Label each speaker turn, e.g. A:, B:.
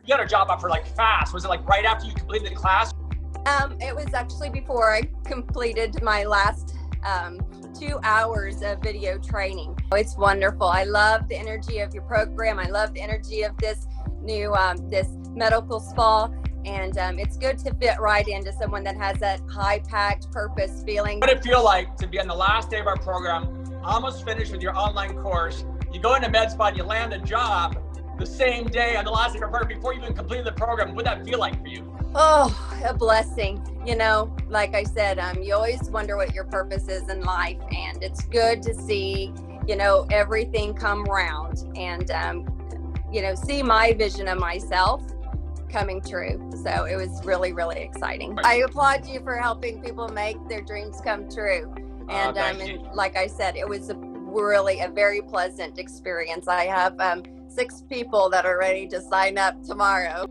A: You got a job offer like fast. Was it like right after you completed the class?
B: It was actually before I completed my last 2 hours of video training. It's wonderful. I love the energy of your program. I love the energy of this new this medical spa, and it's good to fit right into someone that has that high-packed purpose feeling.
A: What did it feel like to be on the last day of our program, almost finished with your online course? You go into med spa and you land a job the same day on the last day of our program before you even completed the program. What did that feel like for you?
B: Oh, a blessing. You know, like I said, you always wonder what your purpose is in life, and it's good to see, you know, everything come round and, you know, see my vision of myself coming true. So it was really, really exciting. I applaud you for helping people make their dreams come true. And, and like I said, it was really a very pleasant experience. I have 6 people that are ready to sign up tomorrow.